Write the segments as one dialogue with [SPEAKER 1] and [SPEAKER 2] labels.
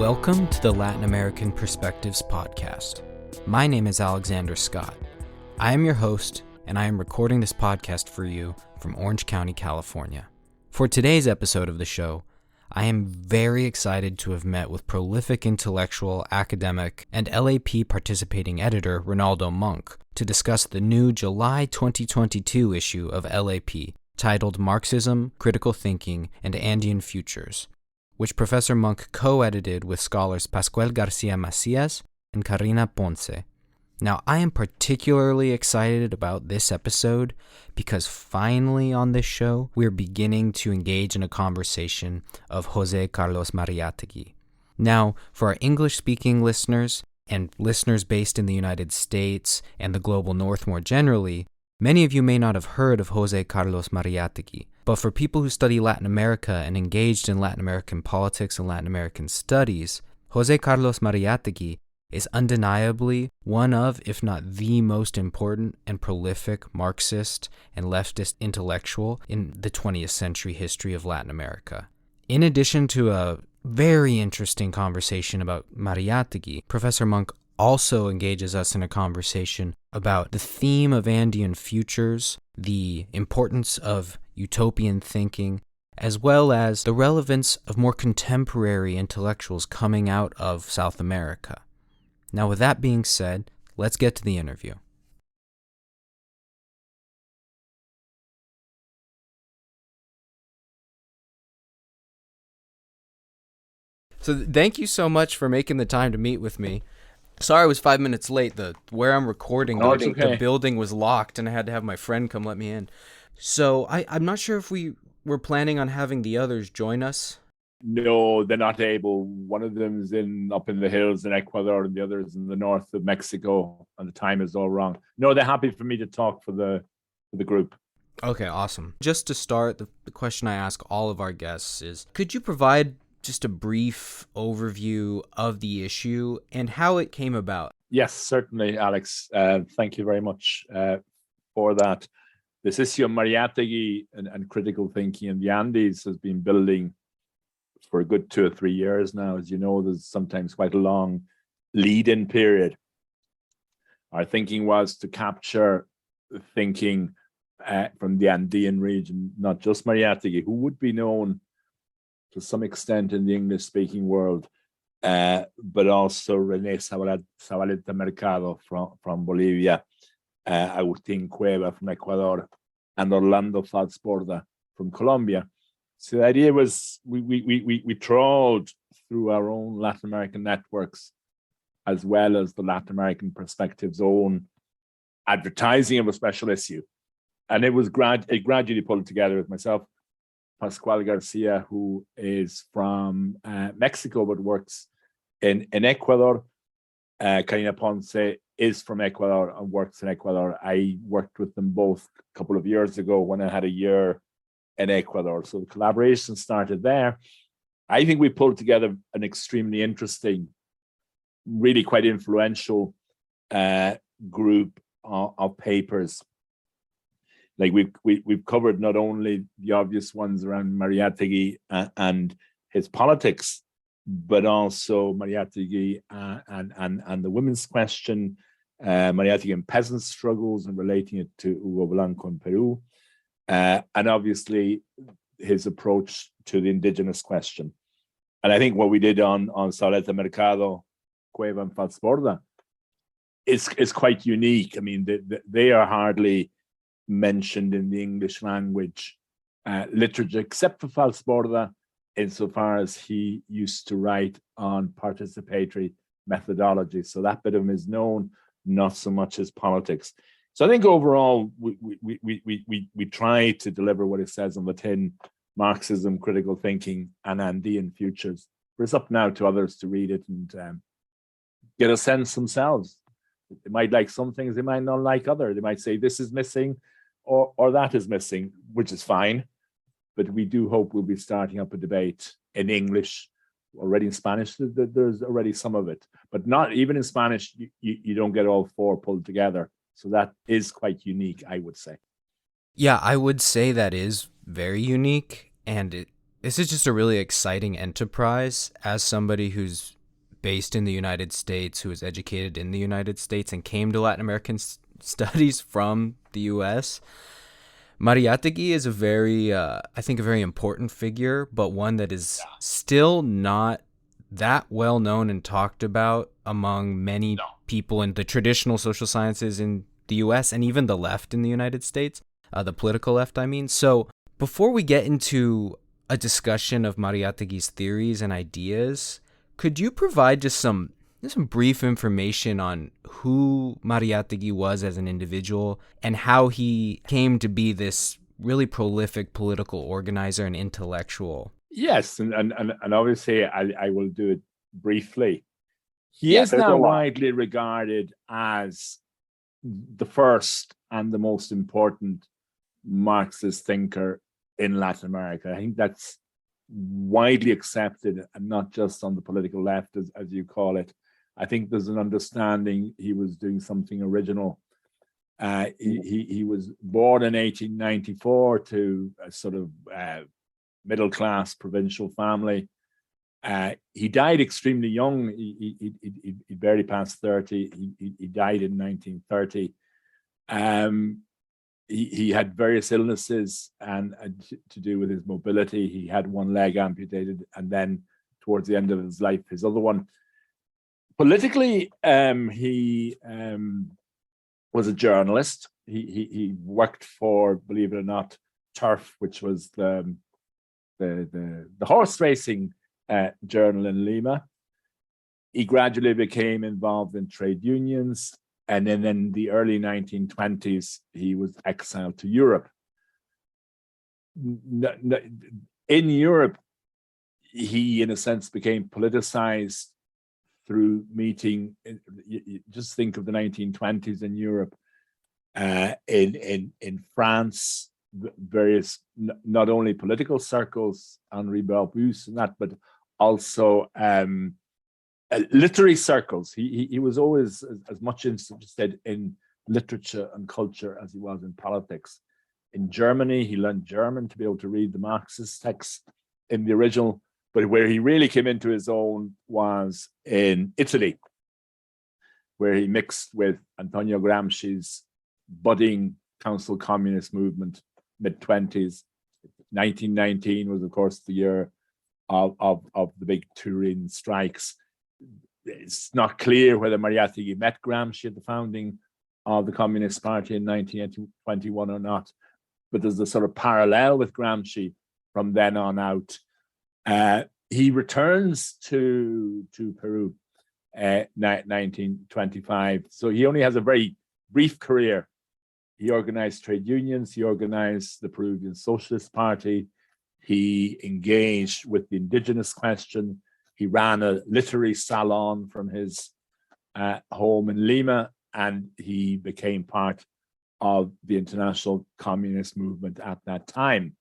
[SPEAKER 1] Welcome to the Latin American Perspectives podcast. My name is Alexander Scott. I am your host, and I am recording this podcast for you from Orange County, California. For today's episode of the show, I am very excited to have met with prolific intellectual, academic, and LAP participating editor Ronaldo Munck to discuss the new July 2022 issue of LAP titled Marxism, Critical Thinking, and Andean Futures, which Professor Munck co-edited with scholars Pascual Garcia Macias and Karina Ponce. Now, I am particularly excited about this episode because finally on this show, we're beginning to engage in a conversation of José Carlos Mariátegui. Now, for our English-speaking listeners and listeners based in the United States and the global north more generally, many of you may not have heard of José Carlos Mariátegui. But for people who study Latin America and engaged in Latin American politics and Latin American studies, José Carlos Mariátegui is undeniably one of, if not the most important and prolific Marxist and leftist intellectual in the 20th century history of Latin America. In addition to a very interesting conversation about Mariátegui, Professor Munck also engages us in a conversation about the theme of Andean Futures, the importance of utopian thinking, as well as the relevance of more contemporary intellectuals coming out of South America. Now, with that being said, let's get to the interview. So thank you so much for making the time to meet with me. Sorry I was 5 minutes late. Where I'm recording, the building was locked and I had to have my friend come let me in. So I'm not sure if we were planning on having the others join us.
[SPEAKER 2] No, they're not able. One of them is up in the hills in Ecuador and the other is in the north of Mexico, and the time is all wrong. No, they're happy for me to talk for the group.
[SPEAKER 1] Okay, awesome. Just to start, the question I ask all of our guests is, could you provide just a brief overview of the issue and how it came about?
[SPEAKER 2] Yes, certainly, Alex. Thank you very much for that. This issue of Mariátegui and critical thinking in the Andes has been building for a good 2 or 3 years now. As you know, there's sometimes quite a long lead-in period. Our thinking was to capture thinking from the Andean region, not just Mariátegui, who would be known to some extent in the English-speaking world, but also René Zavaleta Mercado from Bolivia, Agustín Cueva from Ecuador, and Orlando Falsborda from Colombia. So the idea was we trawled through our own Latin American networks, as well as the Latin American Perspectives' own advertising of a special issue. And it was gradually pulled together with myself, Pascual Garcia, who is from Mexico but works in Ecuador. Karina Ponce is from Ecuador and works in Ecuador. I worked with them both a couple of years ago when I had a year in Ecuador. So the collaboration started there. I think we pulled together an extremely interesting, really quite influential group of papers. Like we've covered not only the obvious ones around Mariátegui and his politics, but also Mariátegui and the women's question, Mariátegui and peasant struggles and relating it to Hugo Blanco in Peru, and obviously his approach to the indigenous question. And I think what we did on Zavaleta Mercado, Cueva and Falsborda is quite unique. I mean, they are hardly mentioned in the English language literature, except for Falsborda, insofar as he used to write on participatory methodology. So that bit of him is known, not so much as politics. So I think overall, we try to deliver what it says on the tin: Marxism, critical thinking, and Andean Futures. But it's up now to others to read it and get a sense themselves. They might like some things, they might not like others. They might say this is missing or that is missing, which is fine. But we do hope we'll be starting up a debate in English, already in Spanish. There's already some of it, but not even in Spanish, you don't get all four pulled together. So that is quite unique, I would say.
[SPEAKER 1] Yeah, I would say that is very unique, and This is just a really exciting enterprise. As somebody who's based in the United States, who was educated in the United States and came to Latin American studies from the US, Mariátegui is a very, I think, a very important figure, but one that is still not that well known and talked about among many people in the traditional social sciences in the US and even the left in the United States, the political left, I mean. So before we get into a discussion of Mariátegui's theories and ideas, could you provide just some brief information on who Mariátegui was as an individual and how he came to be this really prolific political organizer and intellectual?
[SPEAKER 2] Yes, and obviously I will do it briefly. He is now widely regarded as the first and the most important Marxist thinker in Latin America. I think that's widely accepted, and not just on the political left, as you call it. I think there's an understanding he was doing something original. He was born in 1894 to a sort of middle-class provincial family. He died extremely young. He barely passed 30. He died in 1930. He had various illnesses and to do with his mobility. He had one leg amputated, and then towards the end of his life, his other one. Politically, he was a journalist. He worked for, believe it or not, Turf, which was the horse racing journal in Lima. He gradually became involved in trade unions. And then in the early 1920s, he was exiled to Europe. In Europe, he, in a sense, became politicized through meeting. Just think of the 1920s in Europe. In France, various, not only political circles, Henri Barbusse and that, but also literary circles. He was always as much interested in literature and culture as he was in politics. In Germany, he learned German to be able to read the Marxist text in the original, but where he really came into his own was in Italy, where he mixed with Antonio Gramsci's budding council communist movement, mid-20s. 1919 was, of course, the year of the big Turin strikes. It's not clear whether Mariátegui met Gramsci at the founding of the Communist Party in 1921 or not, but there's a sort of parallel with Gramsci from then on out. He returns to Peru 1925, so he only has a very brief career. He organized trade unions, he organized the Peruvian Socialist Party, he engaged with the indigenous question. He ran a literary salon from his home in Lima, and he became part of the international communist movement at that time.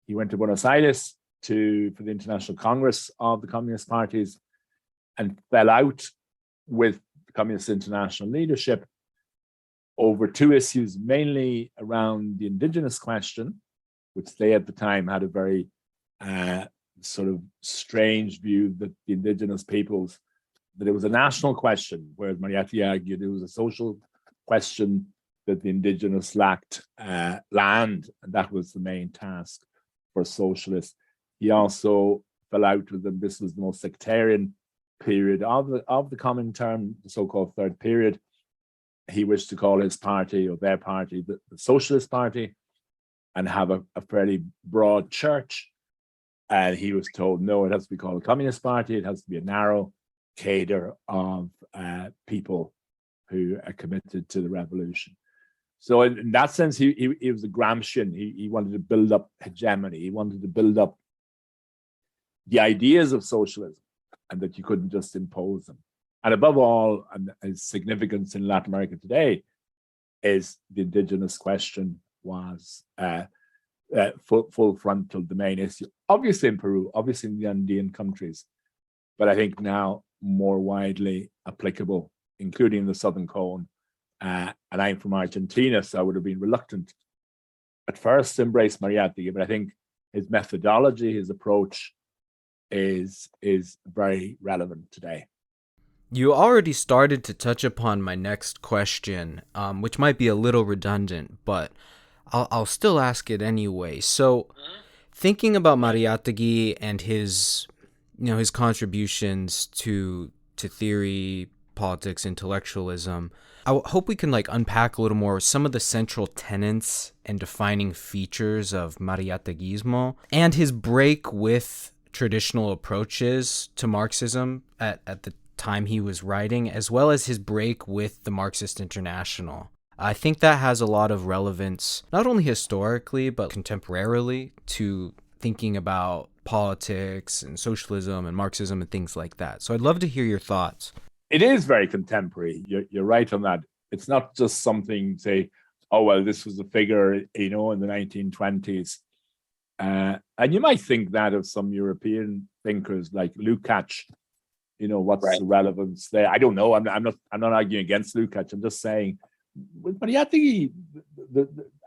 [SPEAKER 2] He went to Buenos Aires for the International Congress of the Communist Parties and fell out with the Communist International leadership over two issues, mainly around the indigenous question, which they at the time had a very sort of strange view that the indigenous peoples, that it was a national question, whereas Mariátegui argued it was a social question, that the indigenous lacked land, and that was the main task for socialists. He also fell out with them. This was the most sectarian period of the Comintern, the so-called third period. He wished to call his party, or their party, the Socialist Party, and have a fairly broad church. And he was told, no, it has to be called a Communist Party. It has to be a narrow cadre of people who are committed to the revolution. So in that sense, he was a Gramscian. He wanted to build up hegemony. He wanted to build up the ideas of socialism, and that you couldn't just impose them. And above all, and his significance in Latin America today, is the indigenous question was full frontal domain issue. Obviously in Peru, obviously in the Andean countries, but I think now more widely applicable, including the Southern Cone. And I'm from Argentina, so I would have been reluctant at first to embrace Mariátegui, but I think his methodology, his approach is very relevant today.
[SPEAKER 1] You already started to touch upon my next question, which might be a little redundant, but I'll still ask it anyway. So, thinking about Mariátegui and his contributions to theory, politics, intellectualism, I hope we can unpack a little more some of the central tenets and defining features of Mariáteguismo and his break with traditional approaches to Marxism at the time he was writing, as well as his break with the Marxist International. I think that has a lot of relevance, not only historically, but contemporarily to thinking about politics and socialism and Marxism and things like that. So I'd love to hear your thoughts.
[SPEAKER 2] It is very contemporary. You're right on that. It's not just something, say, oh, well, this was a figure, in the 1920s. And you might think that of some European thinkers like Lukács. What's the relevance there? I don't know. I'm not arguing against Lukács. I'm just saying, with Mariátegui,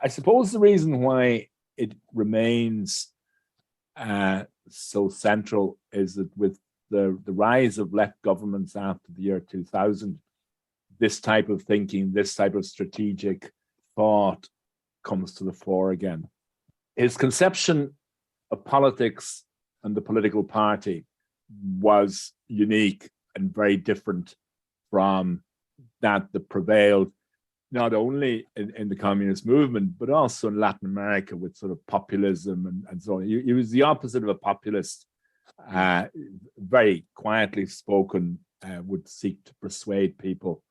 [SPEAKER 2] I suppose the reason why it remains so central is that with the rise of left governments after the year 2000, this type of thinking, this type of strategic thought comes to the fore again. His conception of politics and the political party was unique and very different from that prevailed not only in the communist movement, but also in Latin America with sort of populism and so on. He was the opposite of a populist, very quietly spoken, would seek to persuade people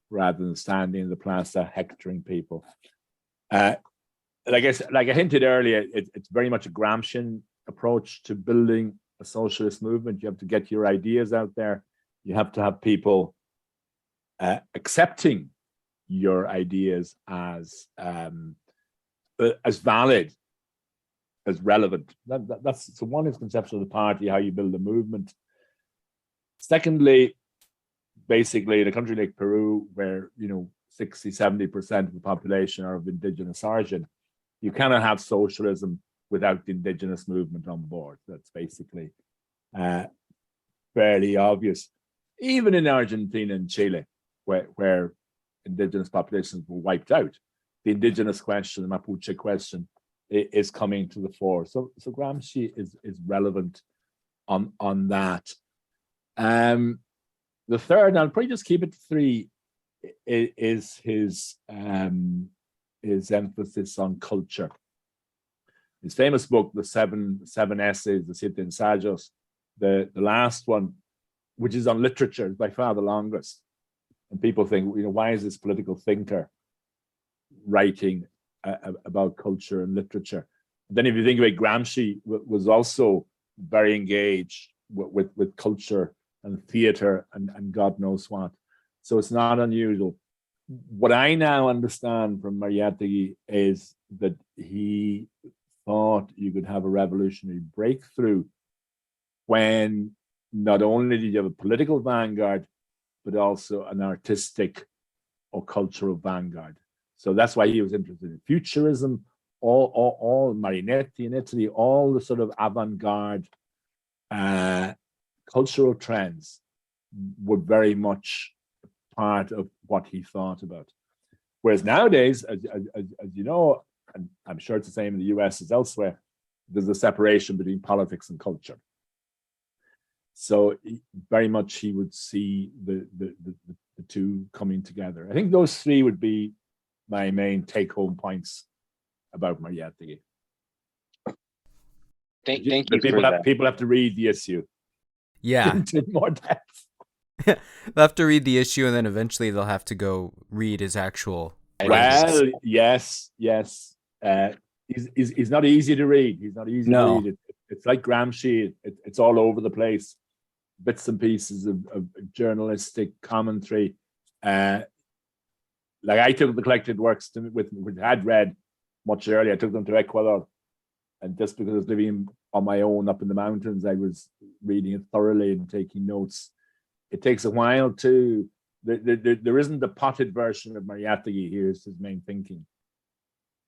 [SPEAKER 2] rather than standing in the plaza hectoring people. Like I hinted earlier, it's very much a Gramscian approach to building a socialist movement. You have to get your ideas out there. You have to have people accepting your ideas as valid, as relevant. That's so one is conception of the party, how you build a movement. Secondly, basically in a country like Peru, where 60-70% of the population are of indigenous origin, you cannot have socialism without the indigenous movement on board. That's basically fairly obvious. Even in Argentina and Chile, where indigenous populations were wiped out, the indigenous question, the Mapuche question, is coming to the fore. So Gramsci is relevant on that. The third, and I'll probably just keep it to three, is his emphasis on culture. His famous book, the seven essays, the Siete Ensayos, the last one, which is on literature, is by far the longest. And people think, why is this political thinker writing about culture and literature? And then if you think about Gramsci, was also very engaged with culture and theater and God knows what. So it's not unusual. What I now understand from Mariátegui is that he thought you could have a revolutionary breakthrough when not only did you have a political vanguard, but also an artistic or cultural vanguard. So that's why he was interested in futurism, all Marinetti in Italy, all the sort of avant-garde cultural trends were very much part of what he thought about. Whereas nowadays, as you know, and I'm sure it's the same in the US as elsewhere, there's a separation between politics and culture. So very much he would see the two coming together. I think those three would be my main take-home points about Mariátegui.
[SPEAKER 3] Thank you for that.
[SPEAKER 2] People have to read the issue.
[SPEAKER 1] Yeah.
[SPEAKER 2] In more depth.
[SPEAKER 1] They'll have to read the issue, and then eventually they'll have to go read his actual.
[SPEAKER 2] Well, yes. He's not easy to read. He's not easy to read. It's like Gramsci. It's all over the place. Bits and pieces of journalistic commentary. Like I took the collected works which I had read much earlier. I took them to Ecuador, and just because I was living on my own up in the mountains, I was reading it thoroughly and taking notes. It takes a while to. There isn't the potted version of Mariátegui. Here's his main thinking.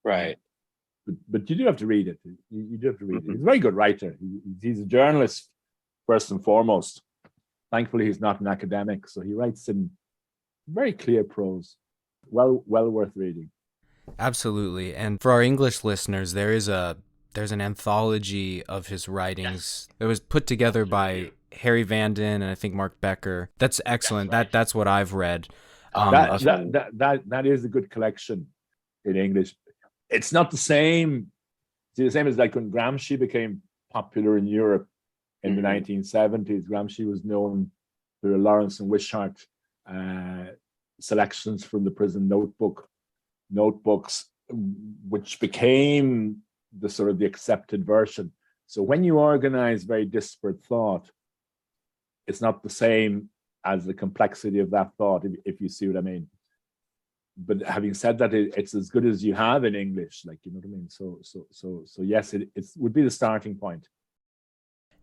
[SPEAKER 3] Right.
[SPEAKER 2] but you do have to read it. You do have to read it. He's a very good writer. He's a journalist first and foremost. Thankfully, he's not an academic, so he writes in very clear prose. Well worth reading.
[SPEAKER 1] Absolutely. And for our English listeners, there's an anthology of his writings that was put together by Harry Vanden and I think Mark Becker. That's excellent. That's what I've read.
[SPEAKER 2] That is a good collection in English. It's not the same. The same as like when Gramsci became popular in Europe in the 1970s. Gramsci was known for Lawrence and Wishart selections from the prison notebooks, which became the sort of the accepted version. So when you organize very disparate thought, it's not the same as the complexity of that thought, if you see what I mean. But having said that, it's as good as you have in English, like, you know what I mean? So yes, it would be the starting point.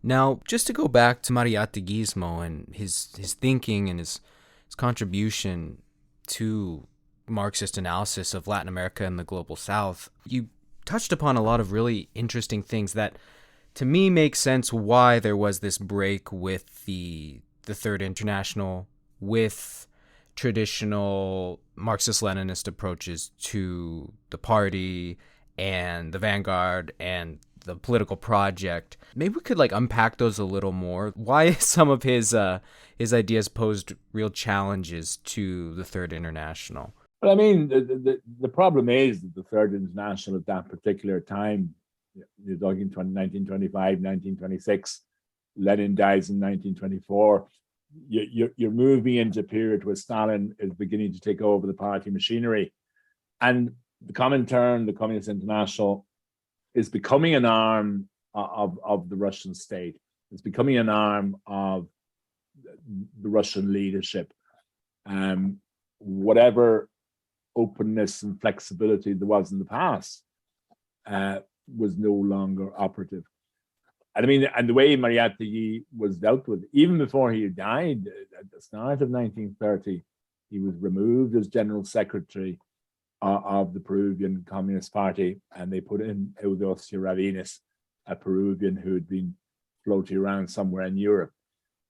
[SPEAKER 1] Now, just to go back to Mariáteguismo and his thinking and his contribution to Marxist analysis of Latin America and the global South, you touched upon a lot of really interesting things that, to me, make sense why there was this break with the Third International, with traditional Marxist-Leninist approaches to the party and the vanguard and the political project. Maybe we could unpack those a little more. Why some of his ideas posed real challenges to the Third International?
[SPEAKER 2] Well, I mean, the problem is that the Third International at that particular time, you're talking 1925, 1926, Lenin dies in 1924. You're moving into a period where Stalin is beginning to take over the party machinery. And the Comintern, the Communist International, is becoming an arm of the Russian state. It's becoming an arm of the Russian leadership. Whatever openness and flexibility there was in the past was no longer operative. And I mean, and the way Mariátegui was dealt with, even before he died at the start of 1930, he was removed as general secretary of the Peruvian Communist Party, and they put in Eudosio Ravinis, a Peruvian who had been floating around somewhere in Europe,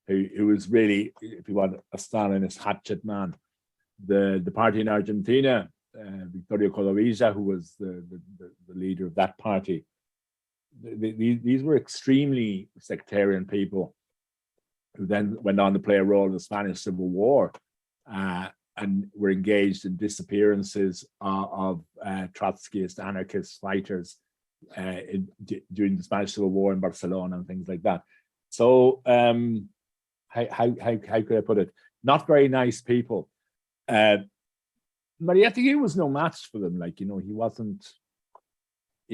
[SPEAKER 2] who was really, if you want, a Stalinist hatchet man. The party in Argentina, Victorio Codovilla, who was the leader of that party, these were extremely sectarian people who then went on to play a role in the Spanish Civil War and were engaged in disappearances of Trotskyist anarchist fighters during the Spanish Civil War in Barcelona and things like that. So how could I put it? Not very nice people. Mariátegui was no match for them. Like, you know, he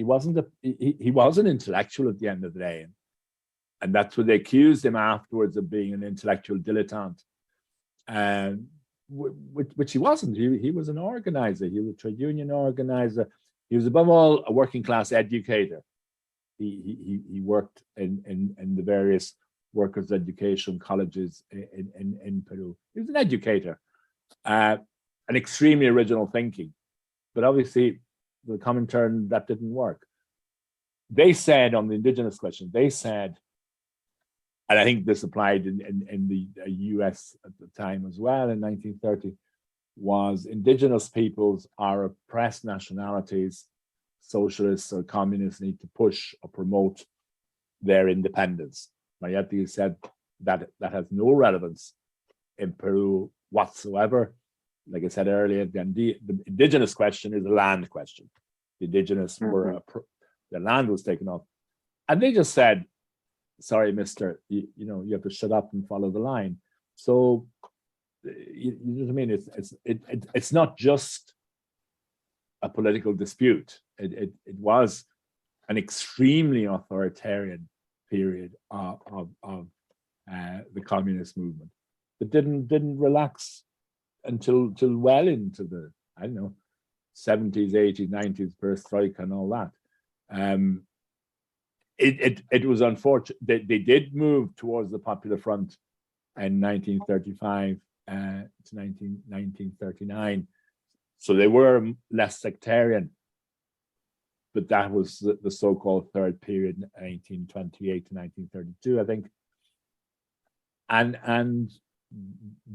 [SPEAKER 2] was an intellectual at the end of the day, and that's what they accused him afterwards of being an intellectual dilettante, which he wasn't. He was an organizer. He was a trade union organizer. He was above all a working class educator. He worked in the various workers' education colleges in Peru. He was an educator, an extremely original thinking, but obviously the Comintern, that didn't work. They said on the indigenous question, they said, and I think this applied in the US at the time as well in 1930, was indigenous peoples are oppressed nationalities. Socialists or communists need to push or promote their independence. Mariátegui said that has no relevance in Peru whatsoever. Like I said earlier, the indigenous question is a land question. The indigenous were the land was taken off, and they just said, "Sorry, Mister, you have to shut up and follow the line." So you know what I mean? It's not just a political dispute. It was an extremely authoritarian period of the communist movement that didn't relax until well into the 70s, 80s, 90s, perestroika and all that. It was unfortunate. They did move towards the Popular Front in 1935 to 1939. So they were less sectarian. but that was the so-called third period, 1928 to 1932, I think. And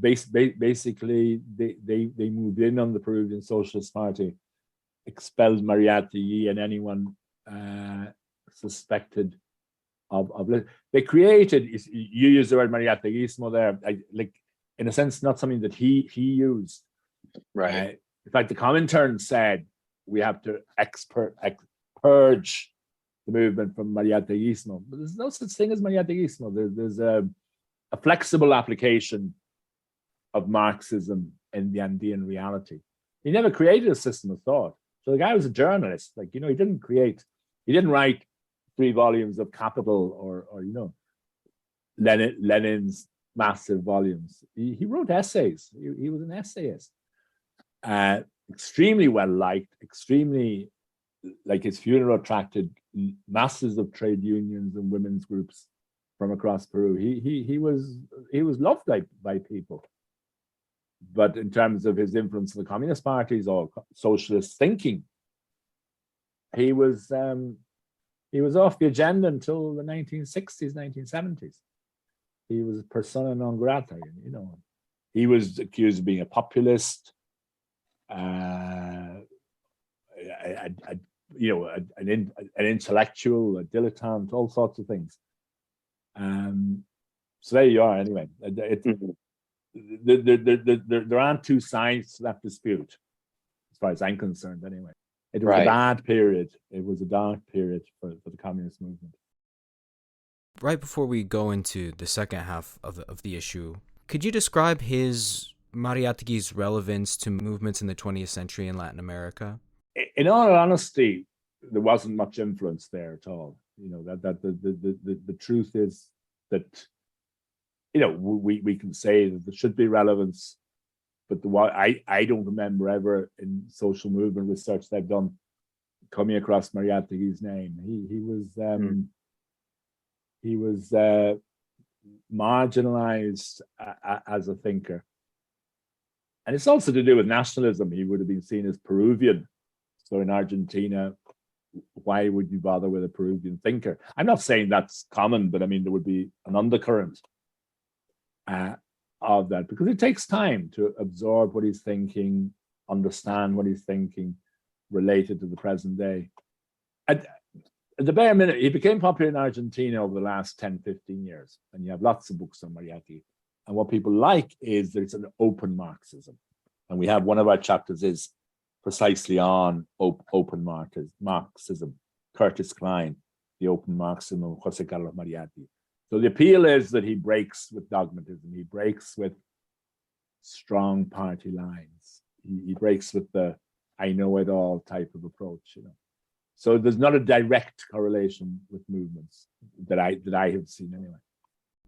[SPEAKER 2] basically, they moved in on the Peruvian Socialist Party, expelled Mariátegui and anyone suspected of they created. You use the word Mariáteguismo there, like in a sense, not something that he used.
[SPEAKER 3] Right.
[SPEAKER 2] In fact, the Comintern said we have to purge the movement from Mariáteguismo. But there's no such thing as Mariáteguismo. There's a flexible application of Marxism in the Andean reality. He never created a system of thought. So the guy was a journalist. Like, he didn't write 3 volumes of Capital or Lenin's massive volumes. He wrote essays. He was an essayist. Extremely well liked, extremely, like, his funeral attracted masses of trade unions and women's groups from across Peru. He was loved by people. But in terms of his influence on the communist parties or socialist thinking, he was off the agenda until the 1960s, 1970s. He was persona non grata, He was accused of being a populist, an intellectual, a dilettante, all sorts of things. So there you are. Anyway, there aren't two sides to that dispute, as far as I'm concerned. Anyway, it was a bad period. It was a dark period for the communist movement.
[SPEAKER 1] Right before we go into the second half of the issue, could you describe Mariátegui's relevance to movements in the 20th century in Latin America?
[SPEAKER 2] In all honesty, there wasn't much influence there at all. The truth is that, we can say that there should be relevance, but I don't remember ever in social movement research that I've done coming across Mariátegui's name. He was marginalized as a thinker. And it's also to do with nationalism. He would have been seen as Peruvian. So in Argentina, why would you bother with a Peruvian thinker? I'm not saying that's common, but I mean, there would be an undercurrent of that, because it takes time to absorb what he's thinking, understand what he's thinking, related to the present day. At the bare minute, he became popular in Argentina over the last 10, 15 years. And you have lots of books on Mariátegui. And what people like is that it's an open Marxism. And we have one of our chapters is precisely on open Marxism. Curtis Klein, The Open Marxism of José Carlos Mariátegui. So the appeal is that he breaks with dogmatism. He breaks with strong party lines. He breaks with the I know it all type of approach. So there's not a direct correlation with movements that I have seen anyway.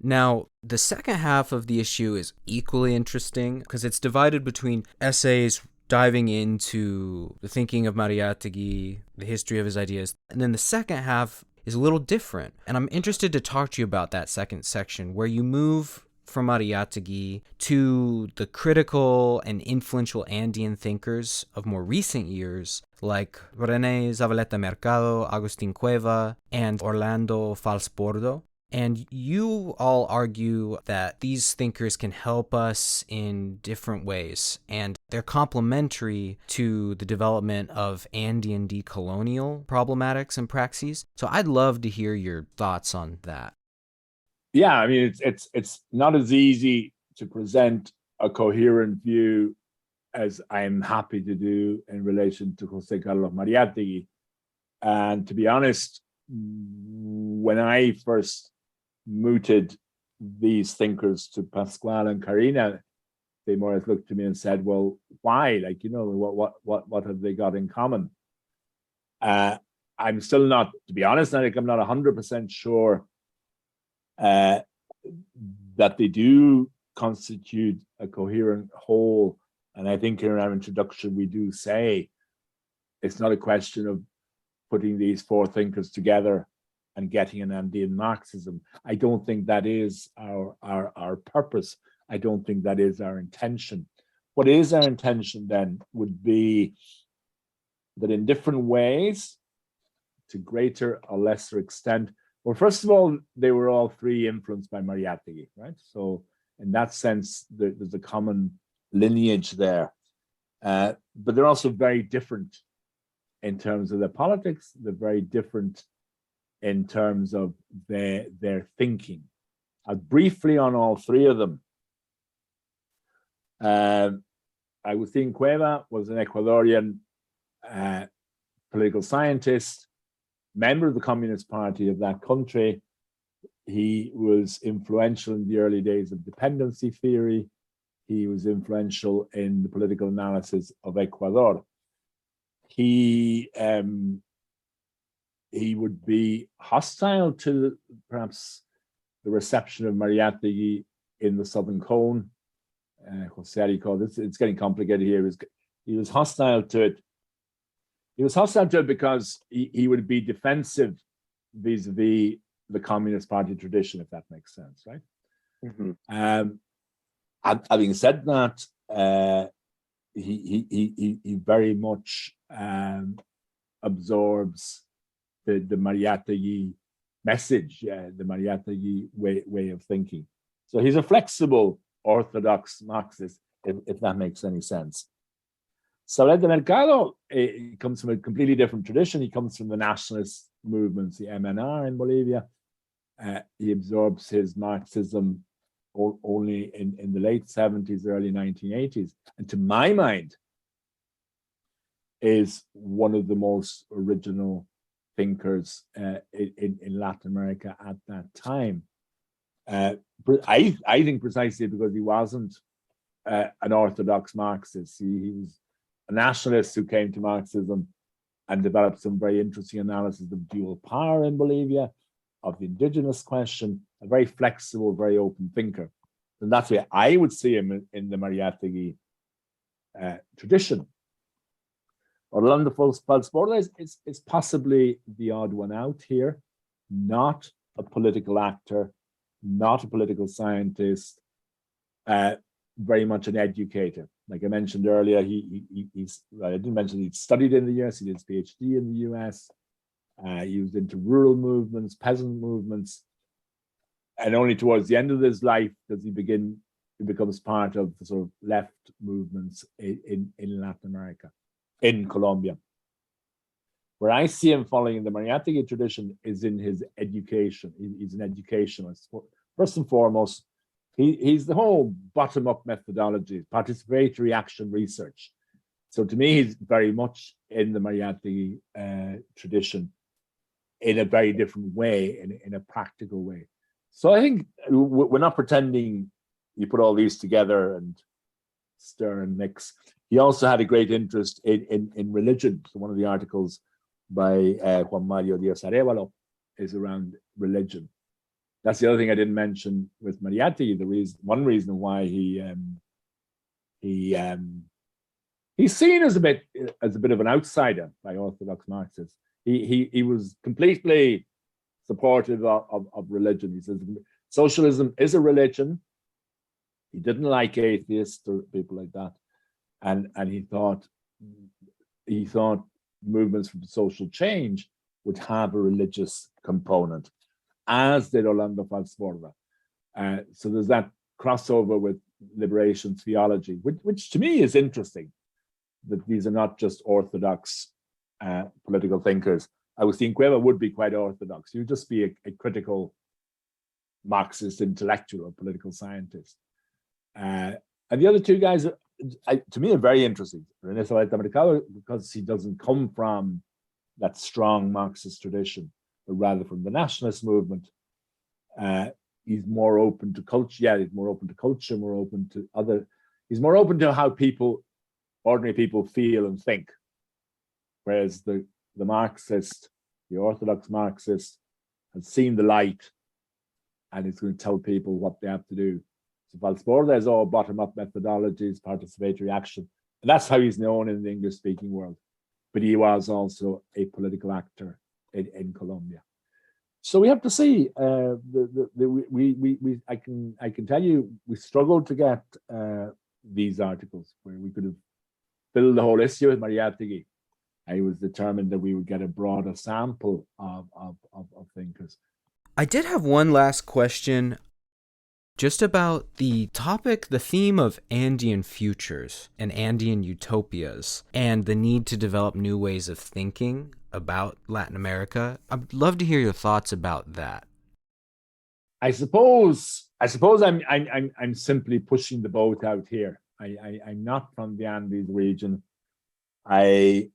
[SPEAKER 1] Now, the second half of the issue is equally interesting because it's divided between essays diving into the thinking of Mariátegui, the history of his ideas, and then the second half is a little different. And I'm interested to talk to you about that second section where you move from Mariátegui to the critical and influential Andean thinkers of more recent years like René Zavaleta Mercado, Agustín Cueva, and Orlando Falsbordo. And you all argue that these thinkers can help us in different ways, and they're complementary to the development of Andean decolonial problematics and praxes. So I'd love to hear your thoughts on that.
[SPEAKER 2] Yeah, I mean, it's not as easy to present a coherent view as I'm happy to do in relation to José Carlos Mariátegui. And to be honest, when I first mooted these thinkers to Pascual and Carina, they more or less looked to me and said, well, why? Like, what have they got in common? I'm still not, to be honest, I think I'm not 100% sure that they do constitute a coherent whole. And I think in our introduction, we do say it's not a question of putting these 4 thinkers together and getting an Andean Marxism. I don't think that is our purpose. I don't think that is our intention. What is our intention then would be that in different ways, to greater or lesser extent. Well, first of all, they were all three influenced by Mariátegui, right? So in that sense, there's a common lineage there. But they're also very different in terms of their politics. They're very different in terms of their thinking. Briefly on all three of them. Agustín Cueva was an Ecuadorian political scientist, member of the Communist Party of that country. He was influential in the early days of dependency theory. He was influential in the political analysis of Ecuador. He would be hostile to perhaps the reception of Mariátegui in the Southern Cone. José called it. It's getting complicated here. He was hostile to it. He was hostile to it because he would be defensive vis-a-vis the Communist Party tradition, if that makes sense, right? Mm-hmm. Having said that, he very much absorbs the Mariátegui message, the Mariátegui way of thinking. So he's a flexible orthodox Marxist, if that makes any sense. Soler de Mercado comes from a completely different tradition. He comes from the nationalist movements, the MNR in Bolivia. He absorbs his Marxism only in the late 70s, early 1980s. And to my mind, is one of the most original thinkers in Latin America at that time. I think precisely because he wasn't an orthodox Marxist. He was a nationalist who came to Marxism and developed some very interesting analysis of dual power in Bolivia, of the indigenous question, a very flexible, very open thinker. And that's why I would see him in the Mariátegui tradition. Orlando Falsborda is possibly the odd one out here, not a political actor, not a political scientist, very much an educator. Like I mentioned earlier, I didn't mention he studied in the US, he did his PhD in the US, he was into rural movements, peasant movements, and only towards the end of his life does he becomes part of the sort of left movements in Latin America, in Colombia. Where I see him following in the Mariátegui tradition is in his education. He's an educationalist. First and foremost, he's the whole bottom-up methodology, participatory action research. So to me, he's very much in the Mariátegui tradition in a very different way, in a practical way. So I think we're not pretending you put all these together and stir and mix. He also had a great interest in religion. So one of the articles by Juan Mario Díaz Arévalo is around religion. That's the other thing I didn't mention with Mariátegui. One reason why he's seen as a bit of an outsider by Orthodox Marxists. He was completely supportive of religion. He says socialism is a religion. He didn't like atheists or people like that, and he thought movements for social change would have a religious component, as did Orlando Falsborda. So there's that crossover with liberation theology, which to me is interesting, that these are not just orthodox political thinkers. Agustín Cueva would be quite orthodox. He would just be a critical Marxist intellectual or political scientist. And the other two guys, to me, are very interesting. René Soler de Mercado, because he doesn't come from that strong Marxist tradition, but rather from the nationalist movement. He's more open to culture. Yeah, he's more open to culture, more open to he's more open to how ordinary people feel and think. Whereas the Marxist, the Orthodox Marxist, has seen the light and is going to tell people what they have to do. So Falsborda is all bottom-up methodologies, participatory action. And that's how he's known in the English-speaking world. But he was also a political actor in Colombia. So we have to see. I can tell you, we struggled to get these articles where we could have filled the whole issue with Mariátegui. I was determined that we would get a broader sample of thinkers.
[SPEAKER 1] I did have one last question just about the topic, the theme of Andean Futures and Andean Utopias and the need to develop new ways of thinking about Latin America. I'd love to hear your thoughts about that.
[SPEAKER 2] I suppose I'm simply pushing the boat out here. I'm not from the Andes region. I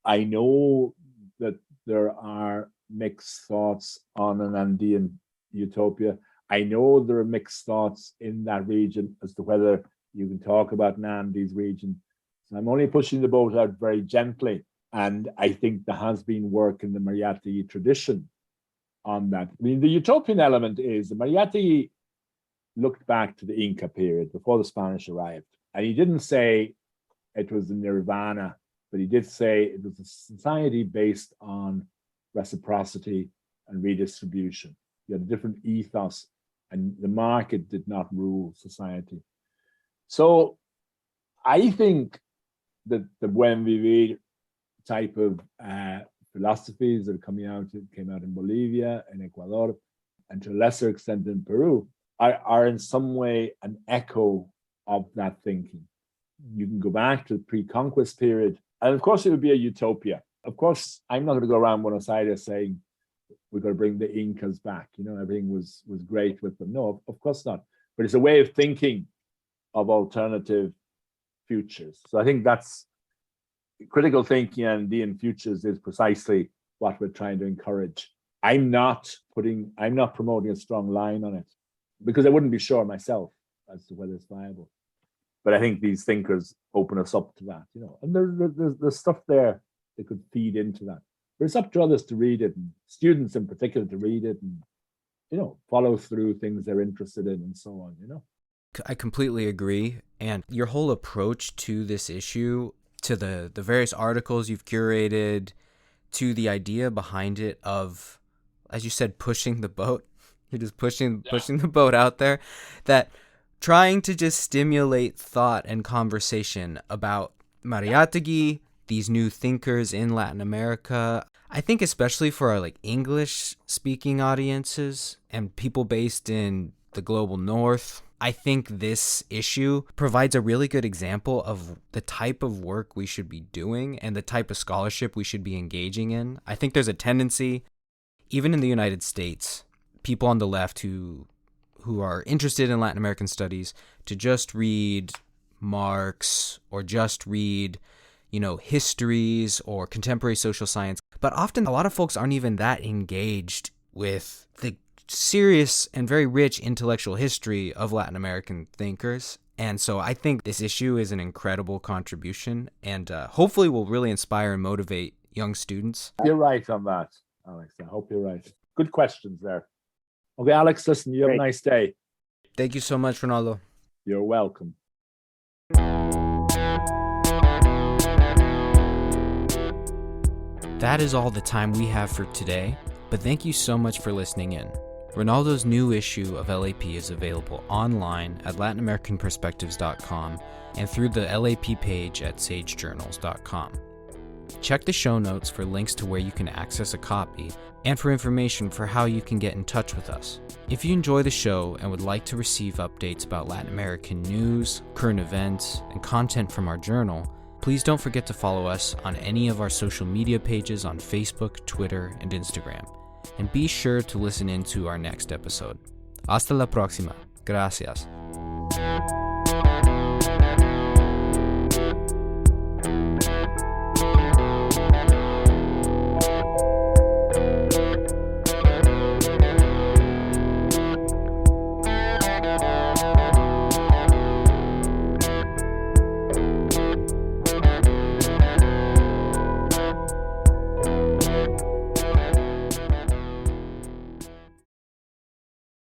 [SPEAKER 2] know that there are mixed thoughts on an Andean utopia. I know there are mixed thoughts in that region as to whether you can talk about an Andes region. So I'm only pushing the boat out very gently. And I think there has been work in the Mariátegui tradition on that. I mean, the utopian element is the Mariátegui looked back to the Inca period before the Spanish arrived. And he didn't say it was the nirvana, but he did say it was a society based on reciprocity and redistribution. You had a different ethos, and the market did not rule society. So I think that the Buen Vivir type of philosophies that came out in Bolivia and Ecuador, and to a lesser extent in Peru, are in some way an echo of that thinking. You can go back to the pre-conquest period, and of course it would be a utopia. Of course, I'm not going to go around Buenos Aires saying we're going to bring the Incas back. You know, everything was great with them. No, of course not. But it's a way of thinking of alternative futures. So I think that's critical thinking, and Andean Futures is precisely what we're trying to encourage. I'm not promoting a strong line on it because I wouldn't be sure myself as to whether it's viable. But I think these thinkers open us up to that, you know, and there's stuff there that could feed into that. But it's up to others to read it, and students in particular to read it and, you know, follow through things they're interested in and so on, you know.
[SPEAKER 1] I completely agree. And your whole approach to this issue, to the various articles you've curated, to the idea behind it of, as you said, pushing the boat. You're just pushing the boat out there, that trying to just stimulate thought and conversation about Mariátegui, these new thinkers in Latin America. I think especially for our English speaking audiences and people based in the global north, I think this issue provides a really good example of the type of work we should be doing and the type of scholarship we should be engaging in. I think there's a tendency, even in the United States, people on the left who are interested in Latin American studies, to just read Marx or just read, you know, histories or contemporary social science. But often a lot of folks aren't even that engaged with the serious and very rich intellectual history of Latin American thinkers. And so I think this issue is an incredible contribution, and hopefully will really inspire and motivate young students.
[SPEAKER 2] You're right on that, Alex. I hope you're right. Good questions there. Okay, Alex, listen, you have a nice day.
[SPEAKER 1] Thank you so much, Ronaldo.
[SPEAKER 2] You're welcome.
[SPEAKER 1] That is all the time we have for today, but thank you so much for listening in. Ronaldo's new issue of LAP is available online at latinamericanperspectives.com and through the LAP page at sagejournals.com. Check the show notes for links to where you can access a copy and for information for how you can get in touch with us. If you enjoy the show and would like to receive updates about Latin American news, current events, and content from our journal, please don't forget to follow us on any of our social media pages on Facebook, Twitter, and Instagram. And be sure to listen in to our next episode. Hasta la próxima. Gracias.